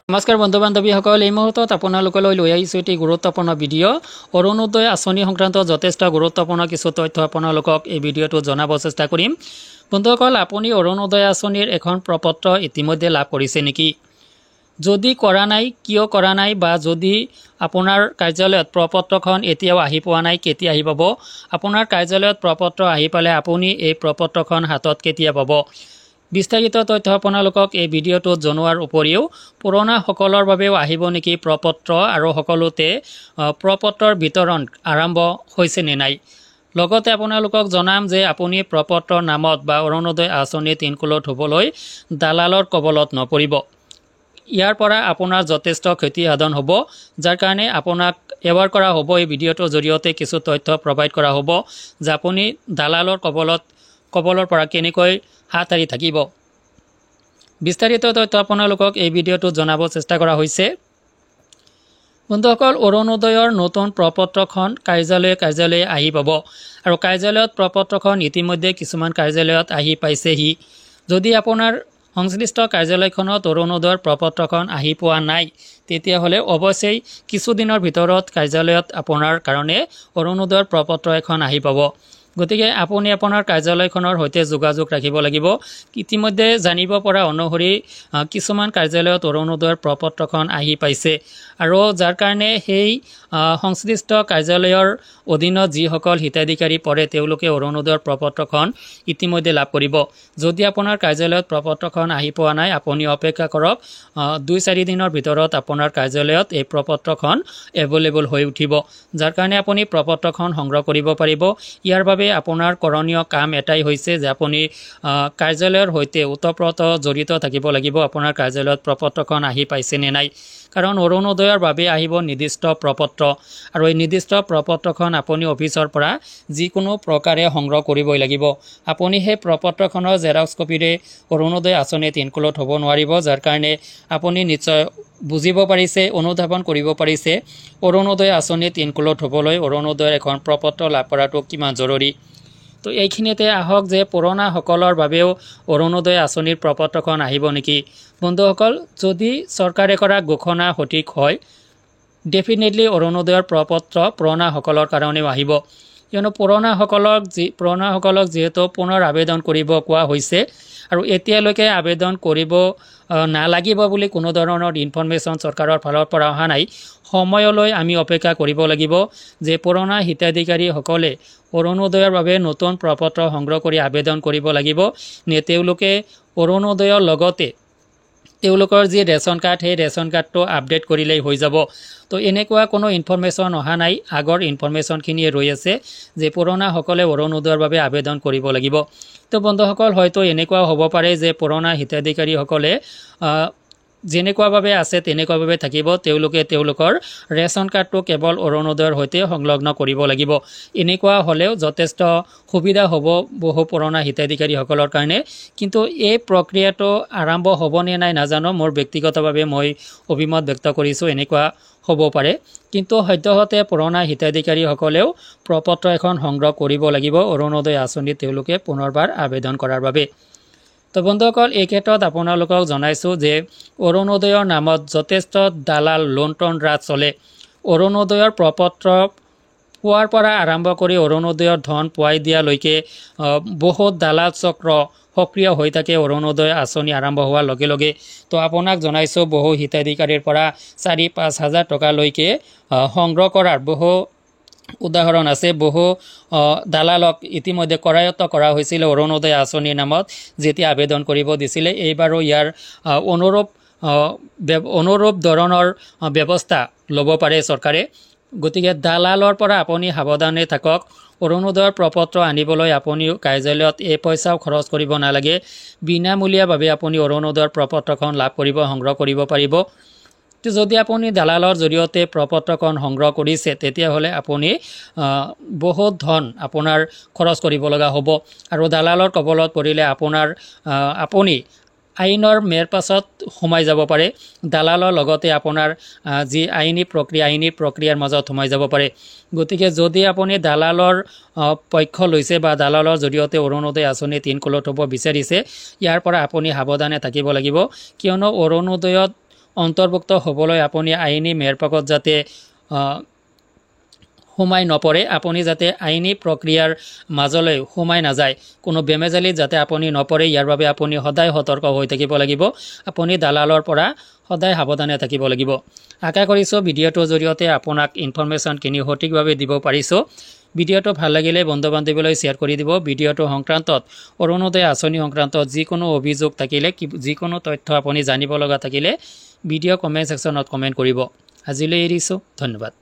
নমস্কাৰ বন্ধু বান্ধৱীসকল, এই মুহূৰ্তত আপোনালোকলৈ লৈ আহিছোঁ এটি গুৰুত্বপূৰ্ণ ভিডিঅ'। অৰুণোদয় আঁচনি সংক্ৰান্ত যথেষ্ট গুৰুত্বপূৰ্ণ কিছু তথ্য আপোনালোকক এই ভিডিঅ'টোত জনাব চেষ্টা কৰিম। বন্ধুসকল, আপুনি অৰুণোদয় আঁচনিৰ এখন প্ৰপত্ৰ ইতিমধ্যে লাভ কৰিছে নেকি? যদি কৰা নাই, কিয় কৰা নাই, বা যদি আপোনাৰ কাৰ্যালয়ত প্ৰপত্ৰখন এতিয়াও আহি পোৱা নাই, কেতিয়া আহি পাব? আপোনাৰ কাৰ্যালয়ত প্ৰপত্ৰ আহি পালে আপুনি এই প্ৰপত্ৰখন হাতত কেতিয়া পাব? বিস্তাৰিত তথ্য আপোনালোকক এই ভিডিঅ'টোত জনোৱাৰ উপৰিও পুৰণাসকলৰ বাবেও আহিব নেকি প্ৰপত্ৰ, আৰু সকলোতে প্ৰপত্ৰৰ বিতৰণ আৰম্ভ হৈছে নে নাই। লগতে আপোনালোকক জনাম যে আপুনি প্ৰপত্ৰৰ নামত বা অৰুণোদয় আঁচনিত ইনক্লুড হ'বলৈ দালালৰ কবলত নপৰিব। ইয়াৰ পৰা আপোনাৰ যথেষ্ট ক্ষতি সাধন হ'ব, যাৰ কাৰণে আপোনাক এৱাৰ কৰা হ'ব। এই ভিডিঅ'টোৰ জৰিয়তে কিছু তথ্য প্ৰভাইড কৰা হ'ব যে আপুনি দালালৰ কবলৰ পৰা কেনেকৈ হাত সাৰি থাকিব। বিস্তাৰিত তথ্য আপোনালোকক এই ভিডিঅ'টোত জনাব চেষ্টা কৰা হৈছে। বন্ধুসকল, অৰুণোদয়ৰ নতুন প্ৰপত্ৰখন কাৰ্যালয়ে আহি পাব, আৰু কাৰ্যালয়ত প্ৰপত্ৰখন ইতিমধ্যে কিছুমান কাৰ্যালয়ত আহি পাইছেহি। যদি আপোনাৰ সংশ্লিষ্ট কাৰ্যালয়খনত অৰুণোদয়ৰ প্ৰপত্ৰখন আহি পোৱা নাই, তেতিয়াহ'লে অৱশ্যেই কিছুদিনৰ ভিতৰত কাৰ্যালয়ত আপোনাৰ কাৰণে অৰুণোদয়ৰ প্ৰপত্ৰ এখন আহি পাব। গতিকে আপুনি আপোনাৰ কাৰ্যালয়খনৰ সৈতে যোগাযোগ ৰাখিব লাগিব। ইতিমধ্যে জানিব পৰা অনুসৰি কিছুমান কাৰ্যালয়ত অৰুণোদয়ৰ প্ৰপত্ৰখন আহি পাইছে, আৰু যাৰ কাৰণে সেই সংশ্লিষ্ট কাৰ্যালয়ৰ অধীনত যিসকল হিতাধিকাৰী পৰে তেওঁলোকে অৰুণোদয়ৰ প্ৰপত্ৰখন ইতিমধ্যে লাভ কৰিব। যদি আপোনাৰ কাৰ্যালয়ত প্ৰপত্ৰখন আহি পোৱা নাই, আপুনি অপেক্ষা কৰক। 2-4 দিনৰ ভিতৰত আপোনাৰ কাৰ্যালয়ত এই প্ৰপত্ৰখন এভেইলেবল হৈ উঠিব, যাৰ কাৰণে আপুনি প্ৰপত্ৰখন সংগ্ৰহ কৰিব পাৰিব। ইয়াৰ বাবে আপোনাৰ কৰণীয় কাম এটাই হৈছে যে আপুনি কাৰ্যালয়ৰ সৈতে ওতঃপ্ৰোত জড়িত থাকিব লাগিব। আপোনাৰ কাৰ্যালয়ত প্ৰপত্ৰখন আহি পাইছে নে নাই, কাৰণ অৰুণোদয়ৰ বাবে আহিব নিৰ্দিষ্ট প্ৰপত্ৰ, আৰু এই নিৰ্দিষ্ট প্ৰপত্ৰখন আপুনি অফিচৰ পৰা যিকোনো প্ৰকাৰে সংগ্ৰহ কৰিবই লাগিব। আপুনি সেই প্ৰপত্ৰখনৰ জেৰক্স কপিৰে অৰুণোদয় আঁচনিত ইনক্লুড হ'ব নোৱাৰিব, যাৰ কাৰণে আপুনি নিশ্চয় বুজিব পাৰিছে, অনুধাৱন কৰিব পাৰিছে অৰুণোদয় আঁচনিত ইনক্লুড হ'বলৈ অৰুণোদয়ৰ এখন প্ৰপত্ৰ লাভ কৰাটো কিমান জৰুৰী। তো এইখিনিতে আহক যে পুৰণাসকলৰ বাবেও অৰুণোদয় আঁচনিৰ প্ৰপত্ৰখন আহিব নেকি। বন্ধুসকল, যদি চৰকাৰে কৰা ঘোষণা সঠিক হয়, ডেফিনেটলি অৰুণোদয়ৰ প্ৰপত্ৰ পুৰণাসকলৰ কাৰণেও আহিব। কিয়নো পুৰণাসকলক যিহেতু পুনৰ আবেদন কৰিব কোৱা হৈছে, আৰু এতিয়ালৈকে আবেদন কৰিব নালাগিব বুলি কোনো ধৰণৰ ইনফৰমেশ্যন চৰকাৰৰ ফালৰ পৰা অহা নাই। সময়লৈ আমি অপেক্ষা কৰিব লাগিব যে পুৰণা হিতাধিকাৰীসকলে অৰুণোদয়ৰ বাবে নতুন প্ৰপত্ৰ সংগ্ৰহ কৰি আবেদন কৰিব লাগিব নে তেওঁলোকে অৰুণোদয়ৰ লগতে তেওঁলোকৰ যি ৰেচন কাৰ্ড, সেই ৰেচন কাৰ্ডটো আপডেট কৰিলেই হৈ যাব। তো এনেকুৱা কোনো ইনফৰমেশ্যন অহা নাই। আগৰ ইনফৰমেশ্যনখিনিয়ে ৰৈ আছে যে পুৰণাসকলে অৰুণোদয়ৰ বাবে আবেদন কৰিব লাগিব। তো বন্ধুসকল, হয়তো এনেকুৱাও হ'ব পাৰে যে পুৰণা হিতাধিকাৰীসকলে যেনেকুৱাভাৱে আছে তেনেকুৱাভাৱে থাকিব। তেওঁলোকে তেওঁলোকৰ ৰেচন কাৰ্ডটো কেৱল অৰুণোদয়ৰ সৈতে সংলগ্ন কৰিব লাগিব। এনেকুৱা হ'লেও যথেষ্ট সুবিধা হ'ব বহু পুৰণা হিতাধিকাৰীসকলৰ কাৰণে। কিন্তু এই প্ৰক্ৰিয়াটো আৰম্ভ হ'বনে নাই নাজানো। মোৰ ব্যক্তিগতভাৱে মই অভিমত ব্যক্ত কৰিছোঁ এনেকুৱা হ'ব পাৰে, কিন্তু সদ্যহতে পুৰণা হিতাধিকাৰীসকলেও প্ৰপত্ৰ এখন সংগ্ৰহ কৰিব লাগিব অৰুণোদয় আঁচনিত তেওঁলোকে পুনৰবাৰ আবেদন কৰাৰ বাবে। তো বন্ধুসকল, এই ক্ষেত্ৰত আপোনালোকক জনাইছোঁ যে অৰুণোদয়ৰ নামত যথেষ্ট দালাল লুণ্ঠন ৰাজ চলে। অৰুণোদয়ৰ প্ৰপত্ৰ পোৱাৰ পৰা আৰম্ভ কৰি অৰুণোদয়ৰ ধন পোৱাই দিয়ালৈকে বহুত দালাল চক্ৰ সক্ৰিয় হৈ থাকে অৰুণোদয় আঁচনি আৰম্ভ হোৱাৰ লগে লগে। তো আপোনাক জনাইছোঁ বহু হিতাধিকাৰীৰ পৰা 4-5 হাজাৰ টকালৈকে সংগ্ৰহ কৰাৰ বহু উদাহৰণ আছে। বহু দালালক ইতিমধ্যে কৰায়ত্ব কৰা হৈছিল অৰুণোদয় আঁচনিৰ নামত যেতিয়া আবেদন কৰিব দিছিলে। এইবাৰো ইয়াৰ অনুৰূপ ধৰণৰ ব্যৱস্থা ল'ব পাৰে চৰকাৰে। গতিকে দালালৰ পৰা আপুনি সাৱধানে থাকক। অৰুণোদয়ৰ প্ৰপত্ৰ আনিবলৈ আপুনি কাৰ্যালয়ত পইচাও খৰচ কৰিব নালাগে। বিনামূলীয়াভাৱে আপুনি অৰুণোদয়ৰ প্ৰপত্ৰখন লাভ কৰিব, সংগ্ৰহ কৰিব পাৰিব। যদি আপুনি দালালৰ জৰিয়তে প্ৰপত্ৰখন সংগ্ৰহ কৰিছে, তেতিয়াহ'লে আপুনি বহুত ধন আপোনাৰ খৰচ কৰিব লগা হ'ব, আৰু দালালৰ কবলত পৰিলে আপুনি আইনৰ মেৰপাছত সোমাই যাব পাৰে। দালালৰ লগতে আপোনাৰ যি আইনী প্ৰক্ৰিয়াৰ মাজত সোমাই যাব পাৰে। গতিকে যদি আপুনি দালালৰ পক্ষ লৈছে বা দালালৰ জৰিয়তে অৰুণোদয় আঁচনিত ইনক্লুড হ'ব বিচাৰিছে, ইয়াৰ পৰা আপুনি সাৱধানে থাকিব লাগিব। কিয়নো অৰুণোদয়ত অন্তৰ্ভুক্ত হ'বলৈ আপুনি আইনী মেৰপাকত যাতে সোমাই নপৰে, আপুনি যাতে আইনী প্ৰক্ৰিয়াৰ মাজলৈ সোমাই নাযায়, কোনো বেমেজালিত যাতে আপুনি নপৰে, ইয়াৰ বাবে আপুনি সদায় সতৰ্ক হৈ থাকিব লাগিব। আপুনি দালালৰ পৰা সদায় সাৱধানে থাকিব লাগিব। আশা কৰিছোঁ ভিডিঅ'টোৰ জৰিয়তে আপোনাক ইনফৰমেশ্যনখিনি সঠিকভাৱে দিব পাৰিছোঁ। ভিডিঅ'টো ভাল লাগিলে বন্ধু বান্ধৱীলৈ শ্বেয়াৰ কৰি দিব। ভিডিঅ'টো সংক্ৰান্তত অৰুণোদয় আঁচনি সংক্ৰান্তত যিকোনো অভিযোগ থাকিলে, যিকোনো তথ্য আপুনি জানিব লগা থাকিলে ভিডিঅ' কমেণ্ট ছেকশ্যনত কমেণ্ট কৰিব। আজিলৈ এৰিছোঁ, ধন্যবাদ।